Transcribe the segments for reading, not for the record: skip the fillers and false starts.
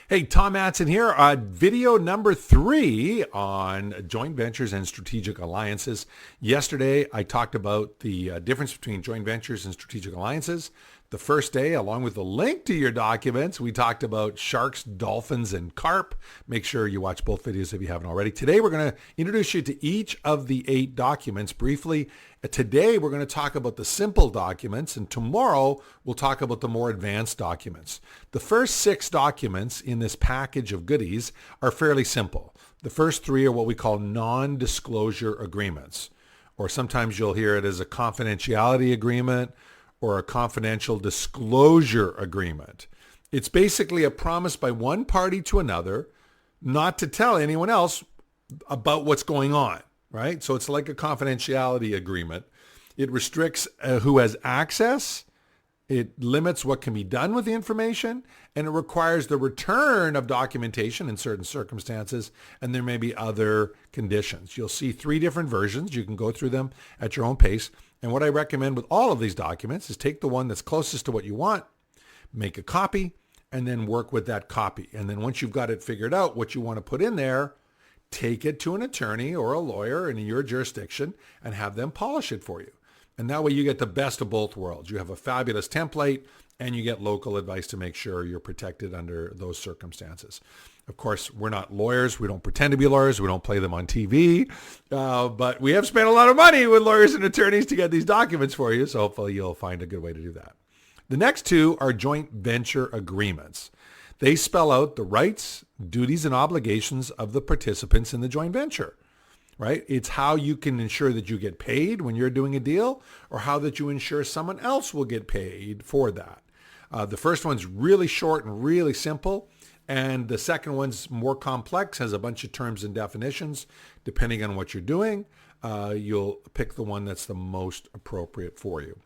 Hey, Tom Matzen here. Video number 3 on joint ventures and strategic alliances. Yesterday, I talked about the difference between joint ventures and strategic alliances. The first day, along with the link to your documents, we talked about sharks, dolphins, and carp. Make sure you watch both videos if you haven't already. Today, we're going to introduce you to each of the 8 documents briefly. Today, we're going to talk about the simple documents, and tomorrow, we'll talk about the more advanced documents. The first 6 documents in this package of goodies are fairly simple. The first 3 are what we call non-disclosure agreements, or sometimes you'll hear it as a confidentiality agreement or a confidential disclosure agreement. It's basically a promise by one party to another not to tell anyone else about what's going on, right? So it's like a confidentiality agreement. It restricts who has access. It limits what can be done with the information, and it requires the return of documentation in certain circumstances, and there may be other conditions. You'll see 3 different versions. You can go through them at your own pace. And what I recommend with all of these documents is take the one that's closest to what you want, make a copy, and then work with that copy. And then once you've got it figured out what you want to put in there, take it to an attorney or a lawyer in your jurisdiction and have them polish it for you. And that way you get the best of both worlds. You have a fabulous template and you get local advice to make sure you're protected under those circumstances. Of course, we're not lawyers. We don't pretend to be lawyers. We don't play them on TV. But we have spent a lot of money with lawyers and attorneys to get these documents for you. So hopefully you'll find a good way to do that. The next 2 are joint venture agreements. They spell out the rights, duties, and obligations of the participants in the joint venture. Right? It's how you can ensure that you get paid when you're doing a deal, or how that you ensure someone else will get paid for that. The first one's really short and really simple, and the second one's more complex, has a bunch of terms and definitions. Depending on what you're doing, you'll pick the one that's the most appropriate for you.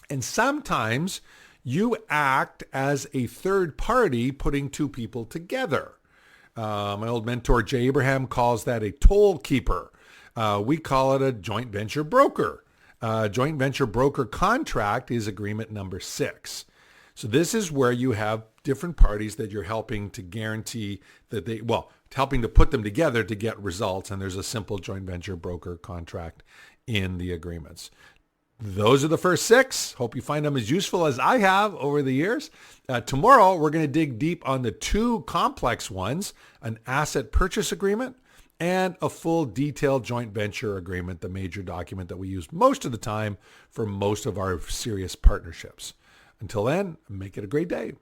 And sometimes you act as a third party putting 2 people together. My old mentor, Jay Abraham, calls that a toll keeper. We call it a joint venture broker. Joint venture broker contract is agreement number 6. So this is where you have different parties that you're helping to guarantee that helping to put them together to get results. And there's a simple joint venture broker contract in the agreements. Those are the first 6. Hope you find them as useful as I have over the years. Tomorrow, we're going to dig deep on the 2 complex ones, an asset purchase agreement and a full detailed joint venture agreement, the major document that we use most of the time for most of our serious partnerships. Until then, make it a great day.